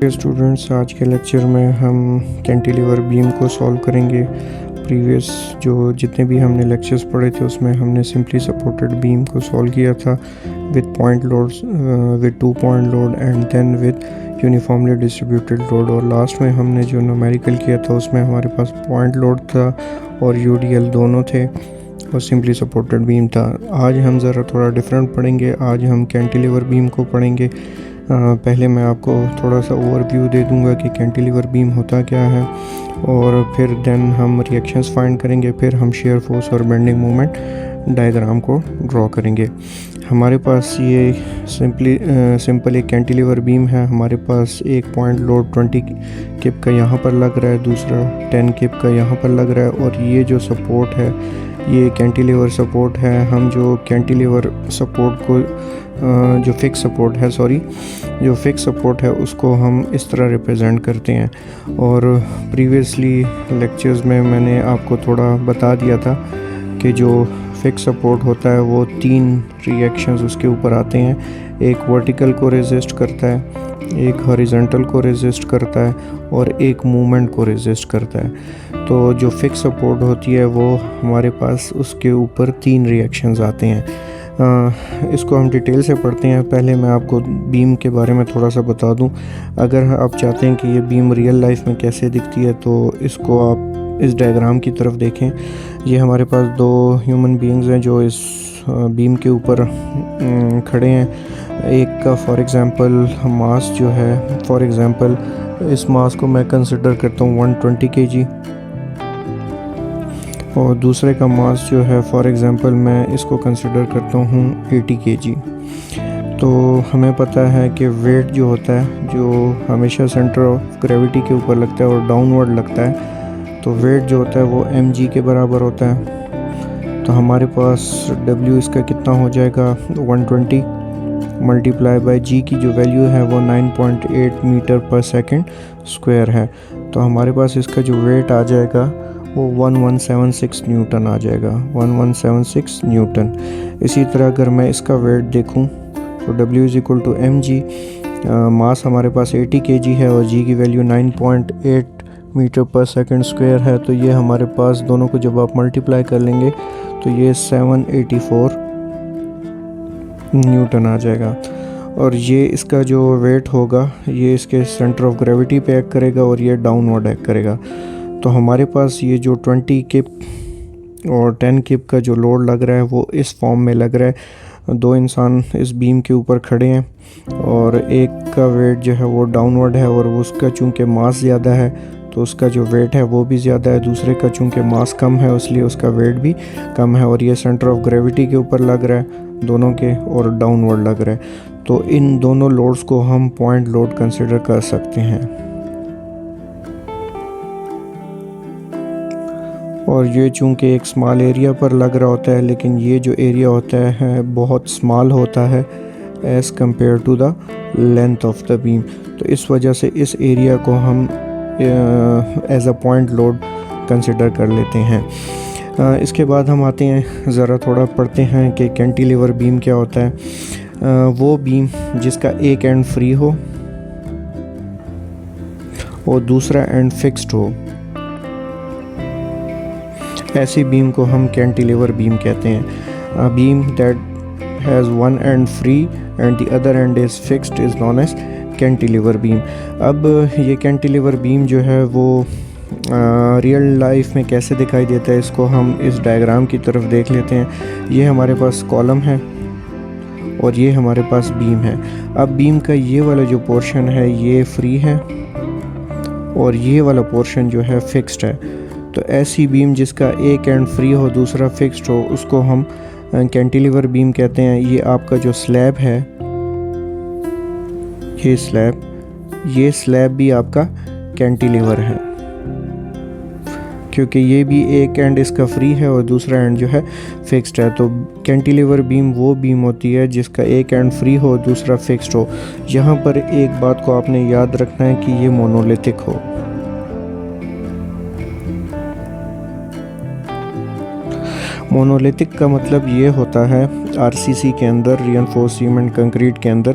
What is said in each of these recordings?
Students, आज के lecture में हम कैंटिलीवर बीम को सॉल्व करेंगे। प्रीवियस जो जितने भी हमने लेक्चर्स पढ़े थे उसमें हमने सिंपली सपोर्टेड बीम को सॉल्व किया था with point loads, with 2 point load and then with uniformly distributed load. और लास्ट में हमने जो न्यूमेरिकल किया था उसमें हमारे पास पॉइंट लोड था और यूडीएल दोनों थे और सिंपली सपोर्टेड बीम था। आज हम ज़रा थोड़ा डिफरेंट पढ़ेंगे। आज हम कैंटिलीवर बीम को पढ़ेंगे। पहले मैं आपको थोड़ा सा ओवरव्यू दे दूंगा कि कैंटिलीवर बीम होता क्या है और फिर देन हम रिएक्शंस फाइंड करेंगे, फिर हम शेयर फोर्स और बेंडिंग मोमेंट डायग्राम को ड्रॉ करेंगे। हमारे पास ये सिंपल एक कैंटिलीवर बीम है। हमारे पास एक पॉइंट लोड 20 किप का यहाँ पर लग रहा है, दूसरा 10 किप का यहाँ पर लग रहा है और ये जो सपोर्ट है ये कैंटिलीवर सपोर्ट है। हम जो कैंटिलीवर सपोर्ट को जो फिक्स सपोर्ट है उसको हम इस तरह रिप्रेजेंट करते हैं। और प्रीवियसली लेक्चर्स में मैंने आपको थोड़ा बता दिया था कि जो फिक्स सपोर्ट होता है वो 3 रिएक्शंस उसके ऊपर आते हैं। एक वर्टिकल को रेजिस्ट करता है, एक हॉरिजॉन्टल को रेजिस्ट करता है और एक मूवमेंट को रेजिस्ट करता है। तो जो फिक्स सपोर्ट होती है वो हमारे पास उसके ऊपर 3 रिएक्शंस आते हैं। इसको हम डिटेल से पढ़ते हैं। पहले मैं आपको बीम के बारे में थोड़ा सा बता दूं। अगर आप चाहते हैं कि ये बीम रियल लाइफ में कैसे दिखती है तो इसको आप इस डायग्राम की तरफ देखें। ये हमारे पास 2 ह्यूमन बीइंग्स हैं जो इस बीम के ऊपर खड़े हैं। एक का फॉर एग्ज़ाम्पल मास जो है, फॉर एग्ज़ाम्पल इस मास को मैं कंसिडर करता हूँ 120 kg और दूसरे का मास जो है फॉर एग्ज़ाम्पल मैं इसको कंसिडर करता हूँ 80 kg। तो हमें पता है कि वेट जो होता है जो हमेशा सेंटर ऑफ ग्रेविटी के ऊपर लगता है और डाउनवर्ड लगता है, तो वेट जो होता है वो mg के बराबर होता है। तो हमारे पास w इसका कितना हो जाएगा, 120 मल्टीप्लाई बाय g की जो वैल्यू है वो 9.8 मीटर पर सेकंड स्क्वायर है। तो हमारे पास इसका जो वेट आ जाएगा वो 1176 न्यूटन आ जाएगा, 1176 न्यूटन। इसी तरह अगर मैं इसका वेट देखूं तो w is equal to mg, mass हमारे पास 80 kg है और g की value 9.8 metre per second square है। तो ये हमारे पास दोनों को जब आप मल्टीप्लाई कर लेंगे तो ये 784 न्यूटन आ जाएगा। और ये इसका जो वेट होगा ये इसके सेंटर ऑफ ग्रेविटी पे एक्ट करेगा और ये डाउनवर्ड एक्ट करेगा। तो हमारे पास ये जो 20 किप और 10 किप का जो लोड लग रहा है वो इस फॉर्म में लग रहा है। 2 इंसान इस बीम के ऊपर खड़े हैं और एक का वेट जो है वो डाउनवर्ड है और उसका चूँकि मास ज़्यादा है तो उसका जो वेट है वो भी ज़्यादा है। दूसरे का चूँकि मास कम है इसलिए उसका वेट भी कम है और ये सेंटर ऑफ ग्रेविटी के ऊपर लग रहा है दोनों के और डाउनवर्ड लग रहा है। तो इन दोनों लोड्स को हम पॉइंट लोड कंसिडर कर सकते हैं। और ये चूँकि एक स्मॉल एरिया पर लग रहा होता है लेकिन ये जो एरिया होता है बहुत स्मॉल होता है as compare to the length of the beam. तो इस वजह से इस एरिया को हम as a point load consider कर लेते हैं। इसके बाद हम आते हैं, ज़रा थोड़ा पढ़ते हैं कि कैंटिलीवर बीम क्या होता है। वो बीम जिसका एक एंड फ्री हो और दूसरा एंड फिक्स्ड हो, ऐसी बीम को हम कैंटिलीवर बीम कहते हैं। Beam that has one end free end the other end is fixed is known as cantilever beam. अब ये कैंटिलीवर बीम जो है वो रियल लाइफ में कैसे दिखाई देता है इसको हम इस डायग्राम की तरफ देख लेते हैं। ये हमारे पास कॉलम है और ये हमारे पास बीम है। अब बीम का ये वाला जो पोर्शन है ये फ्री है और ये वाला पोर्शन जो है फिक्स्ड है। तो ऐसी बीम जिसका एक एंड फ्री हो दूसरा फिक्स्ड हो उसको हम कैंटिलीवर बीम कहते हैं। ये आपका जो स्लैब है, ये स्लैब भी आपका कैंटिलीवर है क्योंकि ये भी एक एंड इसका फ्री है और दूसरा एंड जो है फिक्स्ड है। तो कैंटिलीवर बीम वो बीम होती है जिसका एक एंड फ्री हो दूसरा फिक्स्ड हो। यहाँ पर एक बात को आपने याद रखना है कि ये मोनोलिथिक हो। मोनोलिथिक का मतलब ये होता है आरसीसी के अंदर, रीइंफोर्स्ड सीमेंट कंक्रीट के अंदर,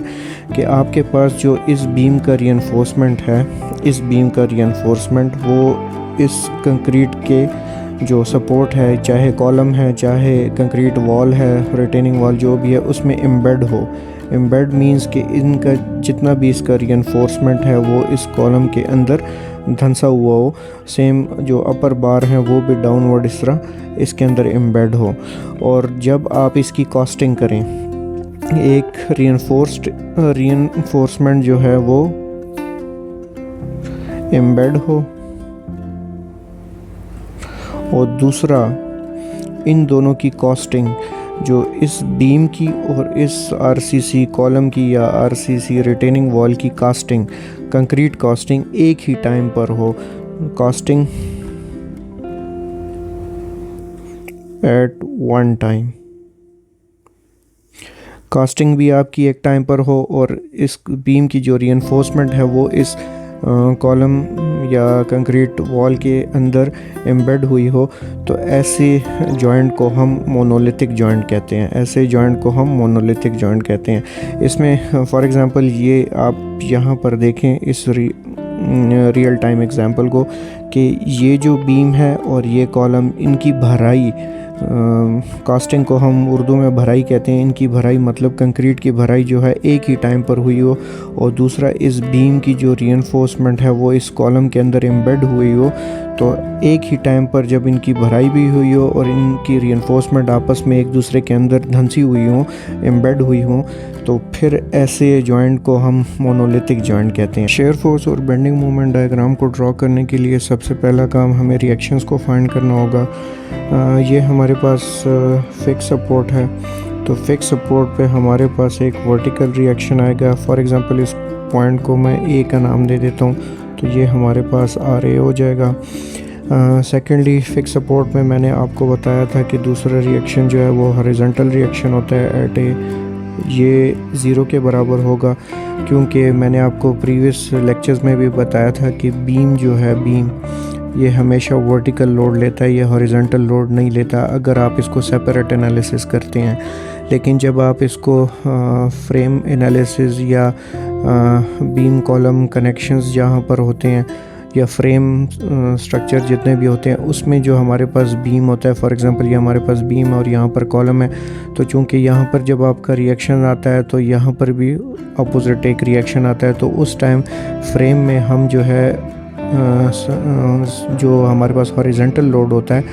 कि आपके पास जो इस बीम का रीइंफोर्समेंट है, इस बीम का रीइंफोर्समेंट वो इस कंक्रीट के जो सपोर्ट है, चाहे कॉलम है चाहे कंक्रीट वॉल है, रिटेनिंग वॉल जो भी है, उसमें एम्बेड हो। एम्बेड मींस कि इनका जितना भी इसका रीइंफोर्समेंट है वो इस कॉलम के अंदर धंसा हुआ हो। सेम जो अपर बार हैं वो भी डाउनवर्ड इस तरह इसके अंदर एम्बेड हो। और जब आप इसकी कॉस्टिंग करें, एक रीइंफोर्समेंट जो है वो एम्बेड हो और दूसरा इन दोनों की कॉस्टिंग जो इस बीम की और इस आरसीसी कॉलम की या आरसीसी रिटेनिंग वॉल की कास्टिंग, कंक्रीट कास्टिंग एक ही टाइम पर हो। Casting at one time, casting भी आपकी एक टाइम पर हो और इस बीम की जो रीइंफोर्समेंट है वो इस कॉलम या कंक्रीट वॉल के अंदर एम्बेड हुई हो। तो ऐसे जॉइंट को हम मोनोलिथिक जॉइंट कहते हैं। ऐसे जॉइंट को हम मोनोलिथिक जॉइंट कहते हैं। इसमें फॉर एग्ज़ाम्पल ये आप यहाँ पर देखें इस रियल टाइम एग्ज़ाम्पल को, कि ये जो बीम है और ये कॉलम, इनकी भराई, कास्टिंग को हम उर्दू में भराई कहते हैं। इनकी भराई मतलब कंक्रीट की भराई जो है एक ही टाइम पर हुई हो, और दूसरा इस बीम की जो रीइंफोर्समेंट है वो इस कॉलम के अंदर एम्बेड हुई हो। तो एक ही टाइम पर जब इनकी भराई भी हुई हो और इनकी रीइंफोर्समेंट आपस में एक दूसरे के अंदर धंसी हुई हो, एम्बेड हुई हो, तो फिर ऐसे जॉइंट को हम मोनोलिथिक जॉइंट कहते हैं। शेयर फोर्स और बेंडिंग मोमेंट डायग्राम को ड्रॉ करने के लिए सबसे पहला काम हमें रिएक्शंस को फाइंड करना होगा। ये हमारे पास फिक्स सपोर्ट है, तो फिक्स सपोर्ट पे हमारे पास एक वर्टिकल रिएक्शन आएगा। फॉर एग्जांपल इस पॉइंट को मैं ए का नाम दे देता हूँ, तो ये हमारे पास आर ए हो जाएगा। सेकेंडली फिक्स सपोर्ट में मैंने आपको बताया था कि दूसरा रिएक्शन जो है वो हॉरिजॉन्टल रिएक्शन होता है एट ए, ये ज़ीरो के बराबर होगा, क्योंकि मैंने आपको प्रीवियस लेक्चर्स में भी बताया था कि बीम जो है, बीम ये हमेशा वर्टिकल लोड लेता है, ये हॉरिजॉन्टल लोड नहीं लेता अगर आप इसको सेपरेट एनालिसिस करते हैं। लेकिन जब आप इसको फ्रेम एनालिसिस या बीम कॉलम कनेक्शंस जहाँ पर होते हैं या फ्रेम स्ट्रक्चर जितने भी होते हैं, उसमें जो हमारे पास बीम होता है, फॉर एग्जांपल ये हमारे पास बीम है और यहाँ पर कॉलम है, तो चूँकि यहाँ पर जब आपका रिएक्शन आता है तो यहाँ पर भी अपोजिट एक रिएक्शन आता है, तो उस टाइम फ्रेम में हम जो है जो हमारे पास हॉरिजॉन्टल लोड होता है,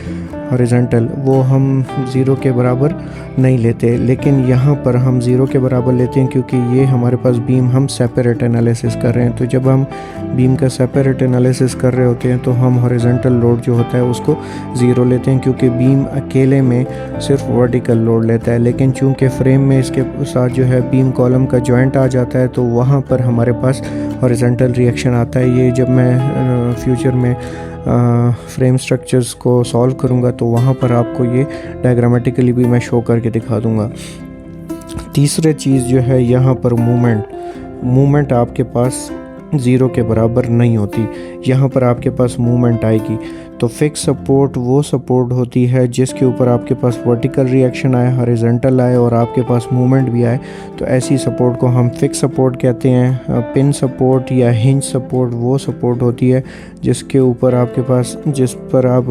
हॉरिजॉन्टल, वो हम ज़ीरो के बराबर नहीं लेते। लेकिन यहाँ पर हम ज़ीरो के बराबर लेते हैं क्योंकि ये हमारे पास बीम हम सेपरेट एनालिसिस कर रहे हैं। तो जब हम बीम का सेपरेट एनालिसिस कर रहे होते हैं तो हम हॉरिजॉन्टल लोड जो होता है उसको ज़ीरो लेते हैं, क्योंकि बीम अकेले में सिर्फ वर्टिकल लोड लेता है। लेकिन चूँकि फ्रेम में इसके साथ जो है बीम कॉलम का जॉइंट आ जाता है, तो वहाँ पर हमारे पास हॉरिजॉन्टल रिएक्शन आता है। ये जब मैं फ्यूचर में फ्रेम स्ट्रक्चर्स को सॉल्व करूँगा तो वहाँ पर आपको ये डायग्रामेटिकली भी मैं शो करके दिखा दूँगा। तीसरी चीज़ जो है यहाँ पर मूवमेंट आपके पास ज़ीरो के बराबर नहीं होती, यहाँ पर आपके पास मूवमेंट आएगी। तो फिक्स सपोर्ट वो सपोर्ट होती है जिसके ऊपर आपके पास वर्टिकल रिएक्शन आए, हॉरिजॉन्टल आए और आपके पास मूवमेंट भी आए, तो ऐसी सपोर्ट को हम फिक्स सपोर्ट कहते हैं। पिन सपोर्ट या हिंज सपोर्ट वो सपोर्ट होती है जिसके ऊपर आपके पास, जिस पर आप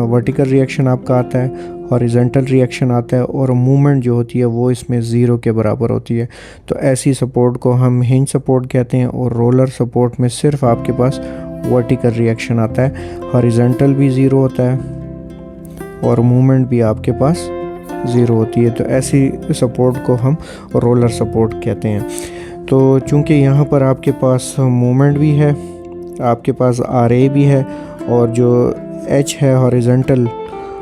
वर्टिकल रिएक्शन आपका आता है, हॉरिजॉन्टल रिएक्शन आता है और मूवमेंट जो होती है वो इसमें ज़ीरो के बराबर होती है। तो ऐसी सपोर्ट को हम हिंज सपोर्ट कहते हैं। और रोलर सपोर्ट में सिर्फ आपके पास वर्टिकल रिएक्शन आता है, हॉरिजॉन्टल भी ज़ीरो होता है और मूवमेंट भी आपके पास ज़ीरो होती है। तो ऐसी सपोर्ट को हम रोलर सपोर्ट कहते हैं। तो चूँकि यहाँ पर आपके पास मूवमेंट भी है, आपके पास आर ए भी है, और जो एच है हॉरिजॉन्टल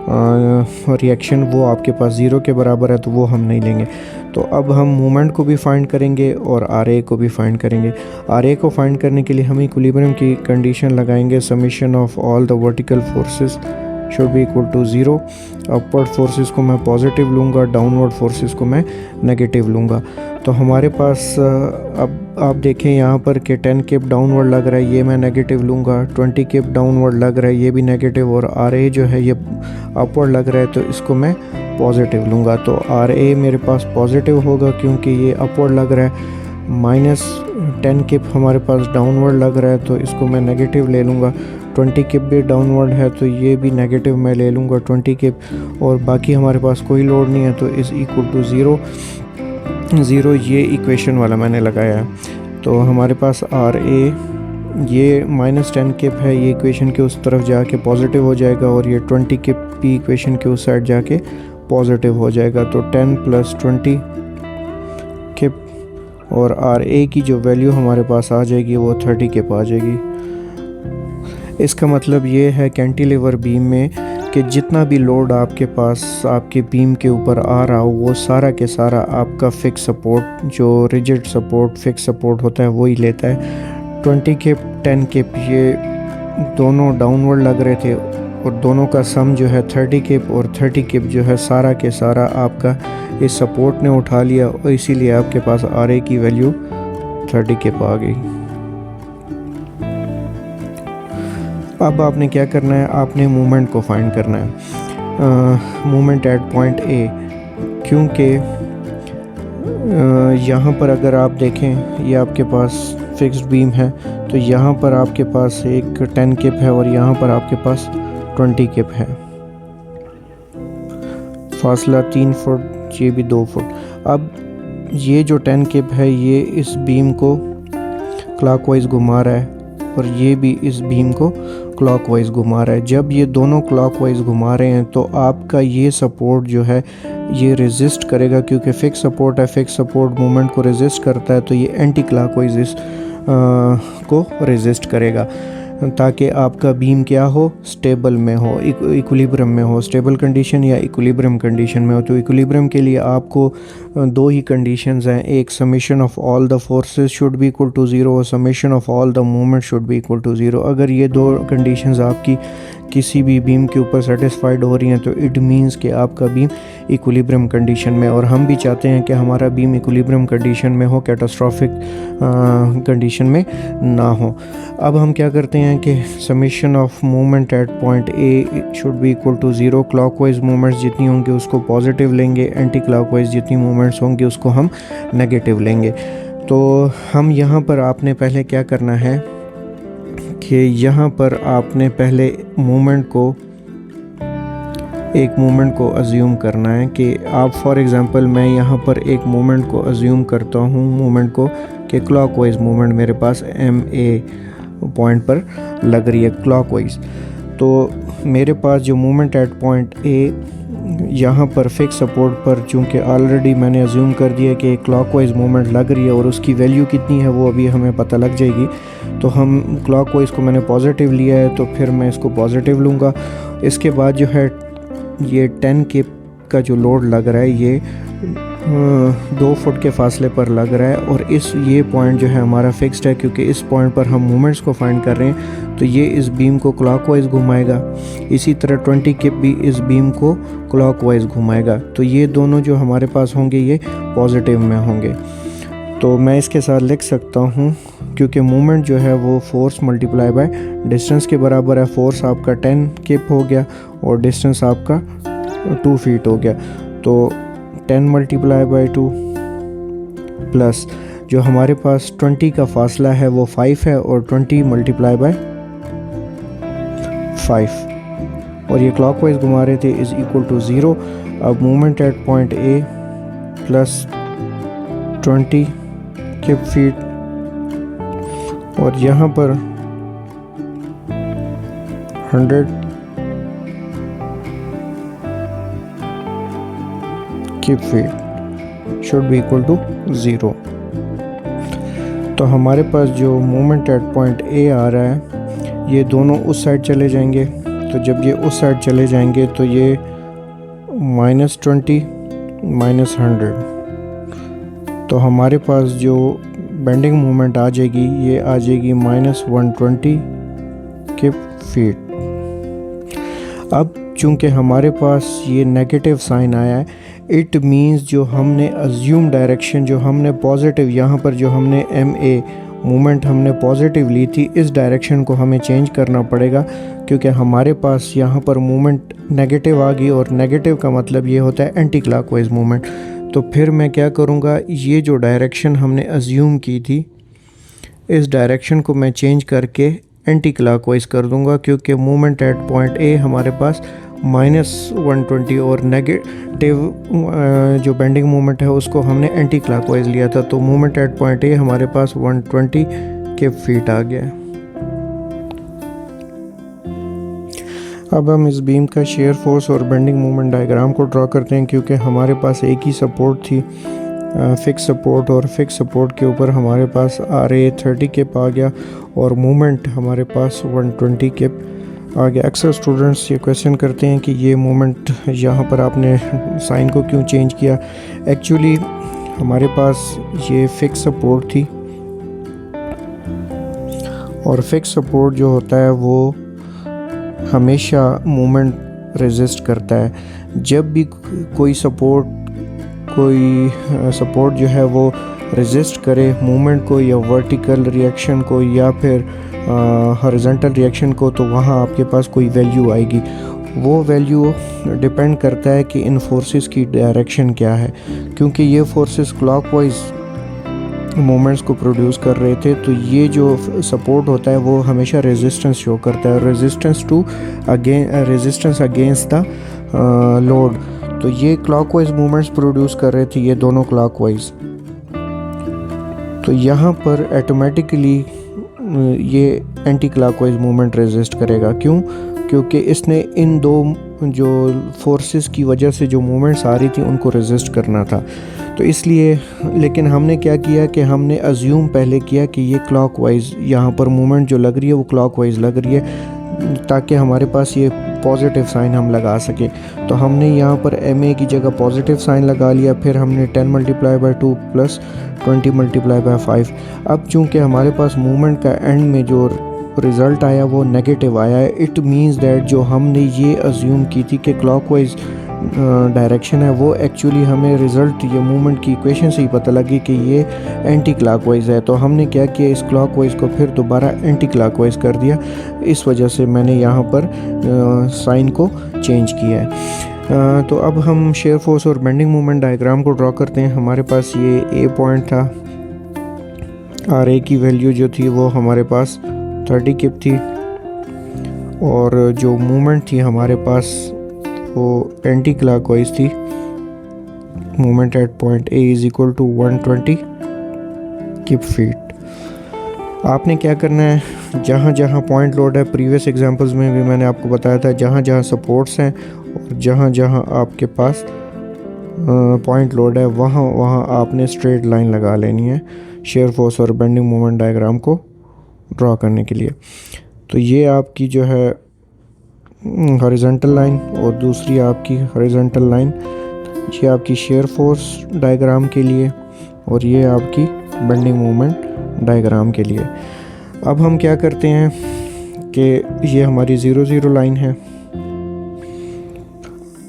रिएक्शन वो आपके पास ज़ीरो के बराबर है, तो वो हम नहीं लेंगे। तो अब हम मूवमेंट को भी फाइंड करेंगे और आर ए को भी फाइंड करेंगे। आर ए को फाइंड करने के लिए हम इक्विलिब्रियम की कंडीशन लगाएंगे, summation of all the vertical forces should be equal to zero. Upward forces को मैं पॉजिटिव लूँगा, डाउनवर्ड फोर्सेस को मैं नेगेटिव लूँगा। तो हमारे पास अब आप देखें यहाँ पर कि 10 किप डाउनवर्ड लग रहा है, ये मैं नेगेटिव लूँगा। 20 किप डाउनवर्ड लग रहा है, ये भी नेगेटिव। और आर ए जो है ये अपवर्ड लग रहा है, तो इसको मैं पॉजिटिव लूँगा। तो आर ए मेरे पास पॉजिटिव होगा क्योंकि ये अपवर्ड लग रहा है। -10 किप हमारे पास डाउनवर्ड लग रहा है, तो इसको मैं नेगेटिव ले लूँगा। 20 किप भी डाउनवर्ड है, तो ये भी नेगेटिव मैं ले लूँगा 20 किप। और बाकी हमारे पास कोई लोड नहीं है, तो इज़ इक्वल टू ज़ीरो ये इक्वेशन वाला मैंने लगाया है। तो हमारे पास आर ए ये -10 किप है, ये इक्वेशन के उस तरफ जाके पॉजिटिव हो जाएगा, और ये 20 किप भी इक्वेशन के उस साइड जाके पॉजिटिव हो जाएगा। तो 10 + 20 किप, और आर ए की जो वैल्यू हमारे पास आ जाएगी वो 30 किप आ जाएगी। इसका मतलब ये है कैंटिलीवर बीम में कि जितना भी लोड आपके पास आपके बीम के ऊपर आ रहा हो, वो सारा के सारा आपका फिक्स सपोर्ट, जो रिजिड सपोर्ट, फिक्स सपोर्ट होता है, वही लेता है। 20 किप 10 किप ये दोनों डाउनवर्ड लग रहे थे, और दोनों का सम जो है 30 किप, और 30 किप जो है सारा के सारा आपका इस सपोर्ट ने उठा लिया, और इसीलिए आपके पास आर ए की वैल्यू 30 किप आ गई। अब आपने क्या करना है, आपने मूवमेंट को फाइंड करना है, मूवमेंट एट पॉइंट ए। क्योंकि यहाँ पर अगर आप देखें, ये आपके पास फिक्स्ड बीम है, तो यहाँ पर आपके पास एक 10 किप है, और यहाँ पर आपके पास 20 किप है। फासला 3 फुट, ये भी 2 फुट। अब ये जो 10 किप है, ये इस बीम को क्लॉकवाइज घुमा रहा है, और ये भी इस बीम को क्लॉकवाइज घुमा रहा है। जब ये दोनों क्लॉकवाइज घुमा रहे हैं, तो आपका ये सपोर्ट जो है ये रेजिस्ट करेगा, क्योंकि फिक्स सपोर्ट है, फिक्स सपोर्ट मूवमेंट को रेजिस्ट करता है, तो ये एंटी क्लॉकवाइज इस को रेजिस्ट करेगा, ताकि आपका बीम क्या हो, स्टेबल में हो, इक्विलिब्रियम में हो, स्टेबल कंडीशन या इक्विलिब्रियम कंडीशन में हो। तो इक्विलिब्रियम के लिए आपको दो ही कंडीशंस हैं, एक summation of all the forces should be equal to zero, और summation of all the movement should be equal to zero. अगर ये दो कंडीशंस आपकी किसी भी बीम के ऊपर सेटिस्फाइड हो रही हैं, तो इट मीन्स कि आपका बीम इक्विलिब्रियम कंडीशन में, और हम भी चाहते हैं कि हमारा बीम इक्विलिब्रियम कंडीशन में हो, कैटास्ट्रॉफिक कंडीशन में ना हो। अब हम क्या करते हैं कि summation of movement at point A should be equal to zero. Clockwise movements जितनी होंगी उसको पॉजिटिव लेंगे, एंटी क्लॉकवाइज जितनी मूवमेंट्स होंगी उसको हम नेगेटिव लेंगे। तो हम यहाँ पर आपने पहले क्या करना है कि यहाँ पर आपने पहले एक मूवमेंट को अज्यूम करना है कि आप, फॉर एग्ज़ाम्पल मैं यहाँ पर एक मूवमेंट को अज्यूम करता हूँ, मूवमेंट को कि क्लॉकवाइज मूवमेंट मेरे पास एम ए पॉइंट पर लग रही है क्लॉकवाइज। तो मेरे पास जो मूवमेंट एट पॉइंट ए यहाँ पर फिक्स सपोर्ट पर, चूँकि ऑलरेडी मैंने अज्यूम कर दिया कि क्लॉकवाइज मूवमेंट लग रही है, और उसकी वैल्यू कितनी है वो अभी हमें पता लग जाएगी। तो हम क्लॉकवाइज को मैंने पॉजिटिव लिया है, तो फिर मैं इसको पॉजिटिव लूँगा। इसके बाद जो है ये 10 किप का जो लोड लग रहा है, ये 2 फुट के फासले पर लग रहा है, और ये पॉइंट जो है हमारा फिक्स्ड है, क्योंकि इस पॉइंट पर हम मूवमेंट्स को फाइंड कर रहे हैं। तो ये इस बीम को क्लॉकवाइज घुमाएगा, इसी तरह 20 किप भी इस बीम को क्लॉकवाइज घुमाएगा। तो ये दोनों जो हमारे पास होंगे ये पॉजिटिव में होंगे। तो मैं इसके साथ लिख सकता हूँ, क्योंकि मूवमेंट जो है वो फोर्स मल्टीप्लाई बाय डिस्टेंस के बराबर है। फोर्स आपका 10 किप हो गया, और डिस्टेंस आपका 2 फीट हो गया। तो 10 मल्टीप्लाई बाय 2 प्लस जो हमारे पास 20 का फासला है वो 5 है, और 20 मल्टीप्लाई बाय 5, और ये क्लॉकवाइज घुमा रहे थे, इज़ इक्वल टू ज़ीरो। अब movement at point A plus 20 kip feet, और यहाँ पर 100 kip feet should be equal to zero. तो हमारे पास जो मूवमेंट एट पॉइंट ए आ रहा है, ये दोनों उस साइड चले जाएंगे। तो जब ये उस साइड चले जाएंगे तो ये -20 -100, तो हमारे पास जो बेंडिंग मूवमेंट आ जाएगी, ये आ जाएगी -120 किप फीट। अब चूँकि हमारे पास ये नेगेटिव साइन आया है, इट मीन्स जो हमने अज्यूम डायरेक्शन, जो हमने पॉजिटिव यहाँ पर जो हमने MA मूवमेंट हमने पॉजिटिव ली थी, इस डायरेक्शन को हमें चेंज करना पड़ेगा क्योंकि हमारे पास यहाँ पर मूवमेंट नेगेटिव आ गई और नेगेटिव का मतलब ये होता है एंटी क्लॉकवाइज मूवमेंट। तो फिर मैं क्या करूँगा, ये जो डायरेक्शन हमने अज्यूम की थी इस डायरेक्शन को मैं चेंज करके एंटी क्लॉकवाइज कर दूँगा क्योंकि मूवमेंट एट पॉइंट A हमारे पास -120 और नेगेटिव जो बेंडिंग मोमेंट है उसको हमने एंटी क्लॉकवाइज लिया था। तो मूवमेंट एट पॉइंट A हमारे पास 120 के फीट आ गया। अब हम इस बीम का शेयर फोर्स और बेंडिंग मोमेंट डायग्राम को ड्रॉ करते हैं क्योंकि हमारे पास एक ही सपोर्ट थी, फिक्स सपोर्ट, और फिक्स सपोर्ट के ऊपर हमारे पास RA 30 किप आ गया और मूवमेंट हमारे पास 120 किप आ गया। अक्सर स्टूडेंट्स ये क्वेश्चन करते हैं कि ये मोमेंट यहाँ पर आपने साइन को क्यों चेंज किया। एक्चुअली हमारे पास ये फिक्स सपोर्ट थी और फिक्स सपोर्ट जो होता है वो हमेशा मूवमेंट रेजिस्ट करता है। जब भी कोई सपोर्ट जो है वो रेजिस्ट करे मूवमेंट को या वर्टिकल रिएक्शन को या फिर हॉरिजॉन्टल रिएक्शन को, तो वहाँ आपके पास कोई वैल्यू आएगी। वो वैल्यू डिपेंड करता है कि इन फोर्सेस की डायरेक्शन क्या है। क्योंकि ये फोर्सेस क्लॉकवाइज मोमेंट्स को प्रोड्यूस कर रहे थे तो ये जो सपोर्ट होता है वो हमेशा रेजिस्टेंस शो करता है, रेजिस्टेंस अगेंस्ट द लोड। तो ये क्लॉकवाइज मूवमेंट्स प्रोड्यूस कर रहे थे, ये दोनों क्लॉकवाइज। तो यहाँ पर ऑटोमेटिकली ये एंटी क्लॉकवाइज मूवमेंट रेजिस्ट करेगा। क्यों? क्योंकि इसने इन दो जो फोर्सेस की वजह से जो मूवमेंट्स आ रही थी उनको रेजिस्ट करना था। तो इसलिए, लेकिन हमने क्या किया कि हमने अज्यूम पहले किया कि ये क्लॉकवाइज यहाँ पर मूवमेंट जो लग रही है वो क्लॉकवाइज लग रही है ताकि हमारे पास ये पॉजिटिव साइन हम लगा सके। तो हमने यहाँ पर MA की जगह पॉजिटिव साइन लगा लिया। फिर हमने 10 × 2 + 20 × 5। अब चूँकि हमारे पास मूवमेंट का एंड में जो रिज़ल्ट आया वो नेगेटिव आया है, इट मीन्स दैट जो हमने ये अज्यूम की थी कि क्लॉकवाइज डायरेक्शन है वो एक्चुअली हमें रिज़ल्ट ये मूवमेंट की इक्वेशन से ही पता लगी कि ये एंटी क्लॉकवाइज है। तो हमने क्या किया, इस क्लॉकवाइज को फिर दोबारा एंटी क्लॉकवाइज कर दिया। इस वजह से मैंने यहाँ पर साइन को चेंज किया है। तो अब हम शेयर फोर्स और बेंडिंग मोमेंट डायग्राम को ड्रॉ करते हैं। हमारे पास ये A पॉइंट था, RA की वैल्यू जो थी वो हमारे पास 30 किप थी और जो मूवमेंट थी हमारे पास वो एंटी क्लॉकवाइज थी। Movement at point A = 120 keep feet. आपने क्या करना है, जहाँ जहाँ पॉइंट लोड है, प्रीवियस एग्जांपल्स में भी मैंने आपको बताया था, जहाँ जहाँ सपोर्ट्स हैं और जहाँ जहाँ आपके पास पॉइंट लोड है वहाँ वहाँ आपने स्ट्रेट लाइन लगा लेनी है शेयर फोर्स और बेंडिंग मोमेंट डायग्राम को ड्रॉ करने के लिए। तो ये आपकी जो है हॉरिजॉन्टल लाइन और दूसरी आपकी हॉरिजॉन्टल लाइन, ये आपकी शेयर फोर्स डायग्राम के लिए और ये आपकी बेंडिंग मोमेंट डायग्राम के लिए। अब हम क्या करते हैं कि ये हमारी 0 0 लाइन है।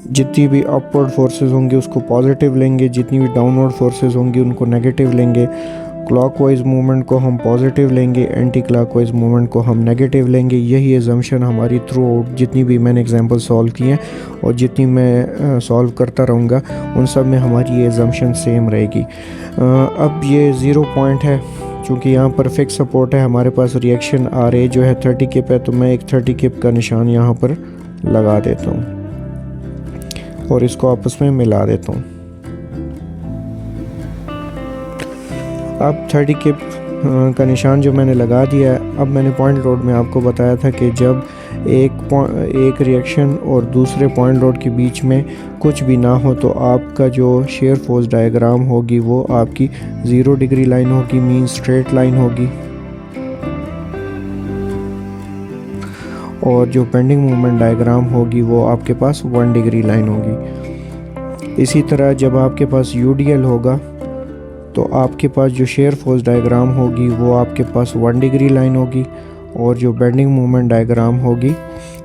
जितनी भी अपवर्ड फोर्सेस होंगी उसको पॉजिटिव लेंगे, जितनी भी डाउनवर्ड फोर्सेस होंगी उनको नेगेटिव लेंगे। क्लॉकवाइज मूवमेंट को हम पॉजिटिव लेंगे, एंटी क्लॉकवाइज मूवमेंट को हम नेगेटिव लेंगे। यही अजम्पशन हमारी थ्रू आउट जितनी भी मैंने एग्जांपल सॉल्व की हैं और जितनी मैं सॉल्व करता रहूँगा उन सब में हमारी ये अजम्पशन सेम रहेगी। अब ये 0 पॉइंट है, चूँकि यहाँ पर फिक्स सपोर्ट है, हमारे पास रिएक्शन RA जो है 30 किप है, तो मैं एक 30 किप का निशान यहाँ पर लगा देता हूँ और इसको आपस में मिला देता हूँ। अब 30 किप का निशान जो मैंने लगा दिया है, अब मैंने पॉइंट लोड में आपको बताया था कि जब एक रिएक्शन और दूसरे पॉइंट लोड के बीच में कुछ भी ना हो तो आपका जो शेयर फोर्स डायग्राम होगी वो आपकी 0 डिग्री लाइन होगी, मीन स्ट्रेट लाइन होगी। और जो बेंडिंग मोमेंट डायग्राम होगी वो आपके पास 1 डिग्री लाइन होगी। इसी तरह जब आपके पास UDL होगा तो आपके पास जो शेयर फोर्स डायग्राम होगी वो आपके पास 1 डिग्री लाइन होगी और जो बेंडिंग मोमेंट डायग्राम होगी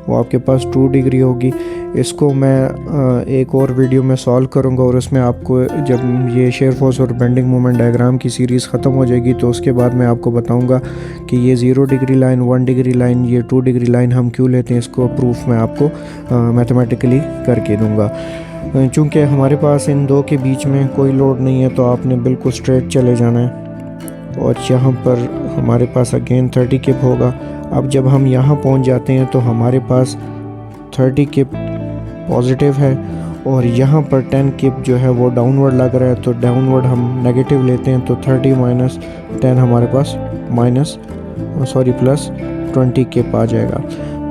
वो आपके पास 2 डिग्री होगी। इसको मैं एक और वीडियो में सॉल्व करूँगा और उसमें आपको जब ये शेयर फोर्स और बेंडिंग मोमेंट डायग्राम की सीरीज़ ख़त्म हो जाएगी तो उसके बाद मैं आपको बताऊँगा कि ये 0 डिग्री लाइन, 1 डिग्री लाइन, ये 2 डिग्री लाइन हम क्यों लेते हैं। इसको प्रूफ मैं आपको मैथमेटिकली करके दूँगा। चूँकि हमारे पास इन दो के बीच में कोई लोड नहीं है तो आपने बिल्कुल स्ट्रेट चले जाना है और यहाँ पर हमारे पास अगेन 30 किप होगा। अब जब हम यहाँ पहुँच जाते हैं तो हमारे पास 30 किप पॉजिटिव है और यहाँ पर 10 किप जो है वो डाउनवर्ड लग रहा है, तो डाउनवर्ड हम नेगेटिव लेते हैं तो 30 माइनस 10 हमारे पास प्लस 20 किप आ जाएगा।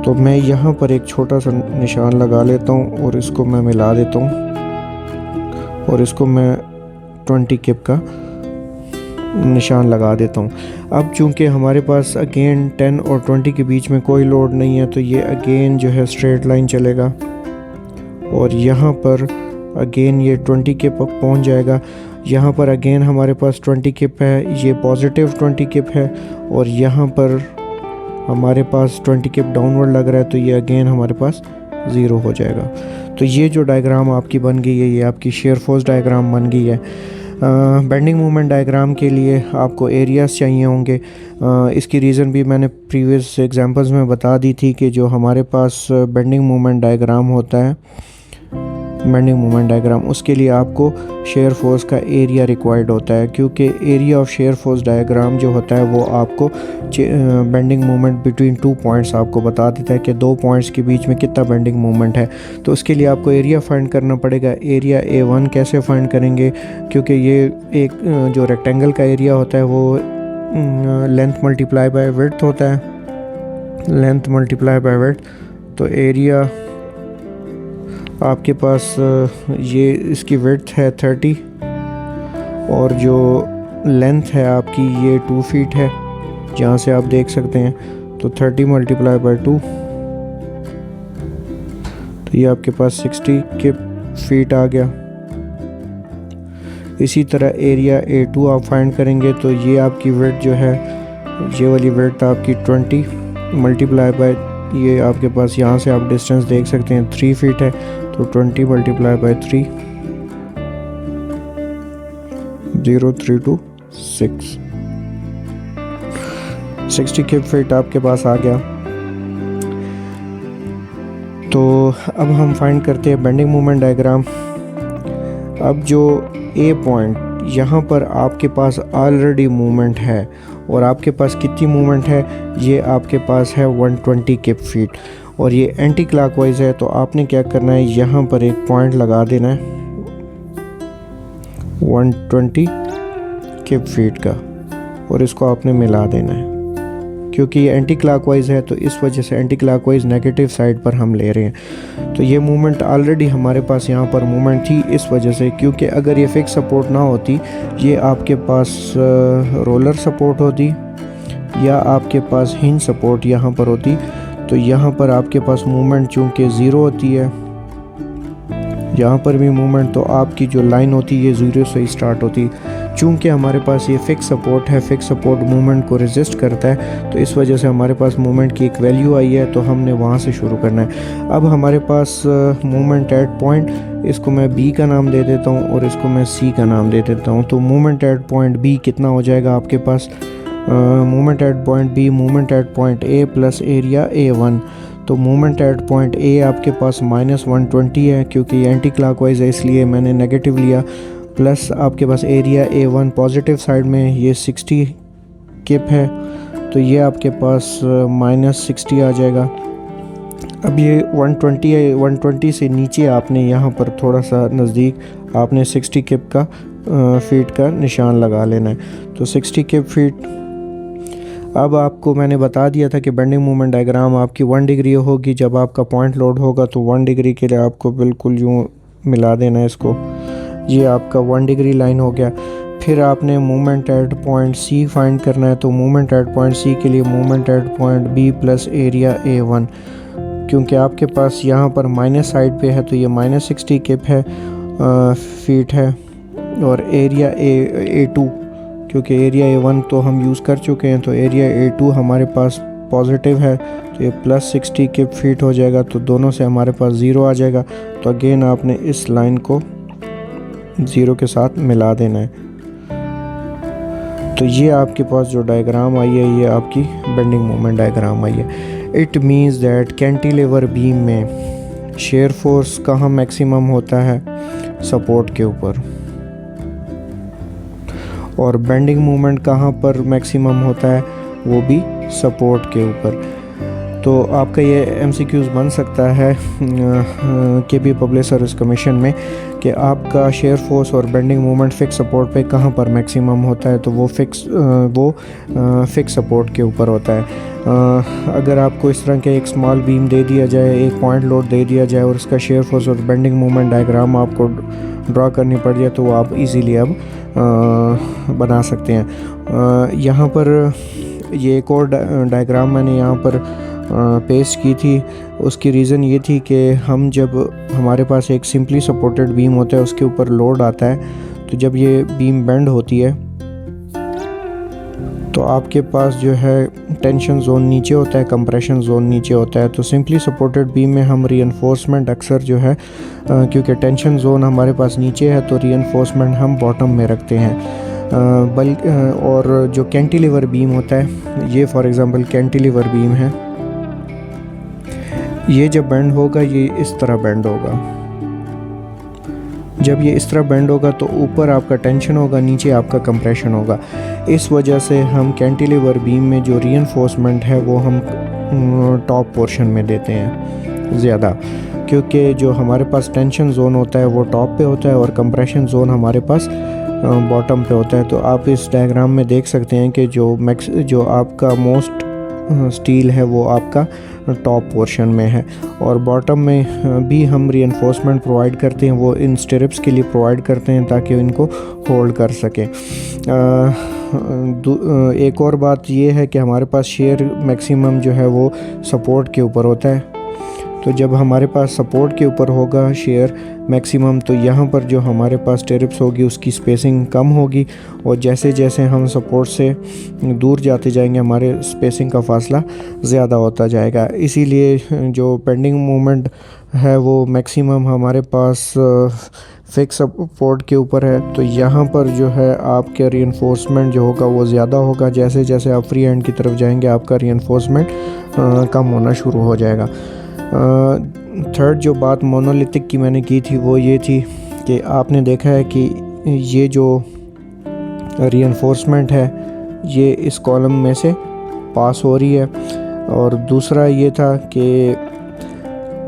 तो मैं यहाँ पर एक छोटा सा निशान लगा लेता हूँ और इसको मैं मिला देता हूँ और इसको मैं 20 किप का निशान लगा देता हूँ। अब चूँकि हमारे पास अगेन 10 और 20 के बीच में कोई लोड नहीं है तो ये अगेन जो है स्ट्रेट लाइन चलेगा और यहाँ पर अगेन ये 20 किप पहुँच जाएगा। यहाँ पर अगेन हमारे पास 20 किप है, ये पॉजिटिव 20 किप है और यहाँ पर हमारे पास 20 किप डाउनवर्ड लग रहा है तो ये अगेन हमारे पास 0 हो जाएगा। तो ये जो डायग्राम आपकी बन गई है ये आपकी शेयर फोर्स डायग्राम बन गई है। बेंडिंग मोमेंट डायग्राम के लिए आपको एरियाज़ चाहिए होंगे। इसकी रीज़न भी मैंने प्रीवियस एग्जांपल्स में बता दी थी कि जो हमारे पास बेंडिंग मोमेंट डायग्राम होता है, बेंडिंग मोमेंट डायग्राम, उसके लिए आपको शेयर फोर्स का एरिया रिक्वायर्ड होता है, क्योंकि area of shear force diagram जो होता है वो आपको बेंडिंग मोमेंट बिटवीन 2 पॉइंट्स आपको बता देता है कि 2 पॉइंट्स के बीच में कितना बेंडिंग मोमेंट है। तो उसके लिए आपको एरिया फाइंड करना पड़ेगा। एरिया A1 कैसे फाइंड करेंगे, क्योंकि ये एक जो रेक्टेंगल का एरिया होता है वो लेंथ मल्टीप्लाई बाय विड्थ होता है, लेंथ मल्टीप्लाई बाय विड्थ। तो एरिया आपके पास ये इसकी विड्थ है 30 और जो लेंथ है आपकी ये 2 फीट है, जहाँ से आप देख सकते हैं। तो 30 मल्टीप्लाई बाय 2 तो ये आपके पास 60 के फीट आ गया। इसी तरह एरिया A2 आप फाइंड करेंगे तो ये आपकी विड्थ जो है, ये वाली विड्थ आपकी 20 मल्टीप्लाई बाय, ये आपके पास यहाँ से आप डिस्टेंस देख सकते हैं 3 फीट है, तो 20 मल्टीप्लाई बाय 3 0.326 60 किप फीट आपके पास आ गया। तो अब हम फाइंड करते हैं बेंडिंग मोमेंट डायग्राम। अब जो ए पॉइंट, यहाँ पर आपके पास ऑलरेडी मूवमेंट है और आपके पास कितनी मूवमेंट है, ये आपके पास है 120 किप फीट और ये एंटी क्लॉकवाइज है। तो आपने क्या करना है, यहाँ पर एक पॉइंट लगा देना है 120 किप फीट का और इसको आपने मिला देना है। क्योंकि ये एंटी क्लॉकवाइज है तो इस वजह से एंटी क्लॉकवाइज नेगेटिव साइड पर हम ले रहे हैं। तो ये मूवमेंट ऑलरेडी हमारे पास यहाँ पर मूवमेंट थी इस वजह से, क्योंकि अगर ये फिक्स सपोर्ट ना होती, ये आपके पास रोलर सपोर्ट होती या आपके पास हिंज सपोर्ट यहाँ पर होती, तो यहाँ पर आपके पास मूवमेंट चूँकि ज़ीरो होती है, यहाँ पर भी मूवमेंट, तो आपकी जो लाइन होती है ये ज़ीरो से ही स्टार्ट होती। चूँकि हमारे पास ये फिक्स सपोर्ट है, फिक्स सपोर्ट मूवमेंट को रेजिस्ट करता है, तो इस वजह से हमारे पास मूवमेंट की एक वैल्यू आई है, तो हमने वहाँ से शुरू करना है। अब हमारे पास मूवमेंट एट पॉइंट, इसको मैं बी का नाम दे देता हूँ और इसको मैं सी का नाम दे देता हूँ। तो मूवमेंट एट पॉइंट बी कितना हो जाएगा आपके पास, movement at point B movement at point A plus area A1। तो मूवमेंट एट पॉइंट ए आपके पास -120 है, क्योंकि एंटी क्लॉकवाइज है इसलिए मैंने नेगेटिव लिया, प्लस आपके पास एरिया A1 पॉजिटिव साइड में ये 60 किप है, तो ये आपके पास -60 आ जाएगा। अब ये 120 है, 120 से नीचे आपने यहाँ पर थोड़ा सा नज़दीक आपने 60 किप का फीट का निशान लगा लेना है। तो 60 किप फीट। अब आपको मैंने बता दिया था कि बेंडिंग मोमेंट डायग्राम आपकी 1 डिग्री होगी। जब आपका पॉइंट लोड होगा तो 1 डिग्री के लिए आपको बिल्कुल यूँ मिला देना है इसको, ये आपका 1 डिग्री लाइन हो गया। फिर आपने movement at point C find करना है, तो मूवमेंट एट पॉइंट सी के लिए movement at point B plus area A1, क्योंकि आपके पास यहाँ पर माइनस साइड पे है तो ये -60 किप है फीट है, और एरिया A2, क्योंकि एरिया A1 तो हम यूज़ कर चुके हैं, तो एरिया A2 हमारे पास पॉजिटिव है तो ये +60 के फिट हो जाएगा, तो दोनों से हमारे पास 0 आ जाएगा। तो अगेन आपने इस लाइन को 0 के साथ मिला देना है। तो ये आपके पास जो डायग्राम आई है ये आपकी बेंडिंग मोमेंट डायग्राम आई है। It means that cantilever beam में शेयर फोर्स कहाँ मैक्सिमम होता है, सपोर्ट के ऊपर, और बेंडिंग मोमेंट कहाँ पर मैक्सिमम होता है, वो भी सपोर्ट के ऊपर। तो आपका ये एमसीक्यूज़ बन सकता है केपी पब्लिक सर्विस कमीशन में कि आपका शेयर फोर्स और बेंडिंग मोमेंट फिक्स सपोर्ट पे कहाँ पर मैक्सिमम होता है, तो वो फिक्स सपोर्ट के ऊपर होता है। अगर आपको इस तरह के एक स्मॉल बीम दे दिया जाए, एक पॉइंट लोड दे दिया जाए और उसका शेयर फोर्स और बेंडिंग मोमेंट डायग्राम आपको ड्रा करनी पड़ जाए, तो वो आप इजीली अब बना सकते हैं। यहाँ पर ये एक और डायग्राम मैंने यहाँ पर पेस्ट की थी। उसकी रीज़न ये थी कि हम जब हमारे पास एक सिंपली सपोर्टेड बीम होता है, उसके ऊपर लोड आता है, तो जब ये बीम बेंड होती है तो आपके पास जो है टेंशन जोन नीचे होता है, कंप्रेशन जोन नीचे होता है। तो सिंपली सपोर्टेड बीम में हम रीइंफोर्समेंट अक्सर जो है क्योंकि टेंशन जोन हमारे पास नीचे है, तो रीइंफोर्समेंट हम बॉटम में रखते हैं। और जो कैंटिलीवर बीम होता है, ये फॉर एग्ज़ाम्पल कैंटिलीवर बीम है, ये जब बेंड होगा ये इस तरह बेंड होगा। जब ये इस तरह बेंड होगा तो ऊपर आपका टेंशन होगा, नीचे आपका कंप्रेशन होगा। इस वजह से हम कैंटिलीवर बीम में जो रीइंफोर्समेंट है वो हम टॉप पोर्शन में देते हैं ज़्यादा, क्योंकि जो हमारे पास टेंशन जोन होता है वो टॉप पे होता है और कंप्रेशन जोन हमारे पास बॉटम पे होता है। तो आप इस डायग्राम में देख सकते हैं कि जो आपका मोस्ट स्टील है वो आपका टॉप पोर्शन में है, और बॉटम में भी हम रीइंफोर्समेंट प्रोवाइड करते हैं, वो इन स्टिरप्स के लिए प्रोवाइड करते हैं ताकि इनको होल्ड कर सकें। एक और बात ये है कि हमारे पास शेयर मैक्सिमम जो है वो सपोर्ट के ऊपर होता है। तो जब हमारे पास सपोर्ट के ऊपर होगा शेयर मैक्सिमम, तो यहाँ पर जो हमारे पास स्टिरप्स होगी उसकी स्पेसिंग कम होगी, और जैसे जैसे हम सपोर्ट से दूर जाते जाएंगे हमारे स्पेसिंग का फासला ज़्यादा होता जाएगा। इसीलिए जो बेंडिंग मोमेंट है वो मैक्सिमम हमारे पास फिक्स सपोर्ट के ऊपर है। तो यहाँ पर जो है आपके रीइंफोर्समेंट जो होगा वो ज़्यादा होगा। जैसे जैसे आप फ्री हैंड की तरफ जाएंगे आपका रीइंफोर्समेंट कम होना शुरू हो जाएगा। थर्ड जो बात मोनोलिथिक की मैंने की थी वो ये थी कि आपने देखा है कि ये जो रीइंफोर्समेंट है ये इस कॉलम में से पास हो रही है, और दूसरा ये था कि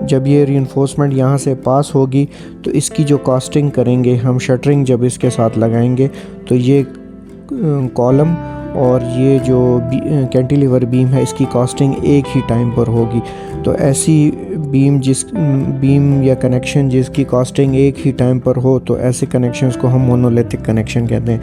जब ये रीइंफोर्समेंट यहाँ से पास होगी तो इसकी जो कास्टिंग करेंगे हम, शटरिंग जब इसके साथ लगाएंगे, तो ये कॉलम और ये जो कैंटिलीवर बीम है इसकी कास्टिंग एक ही टाइम पर होगी। तो ऐसी बीम या कनेक्शन जिसकी कास्टिंग एक ही टाइम पर हो, तो ऐसे कनेक्शंस को हम मोनोलिथिक कनेक्शन कहते हैं।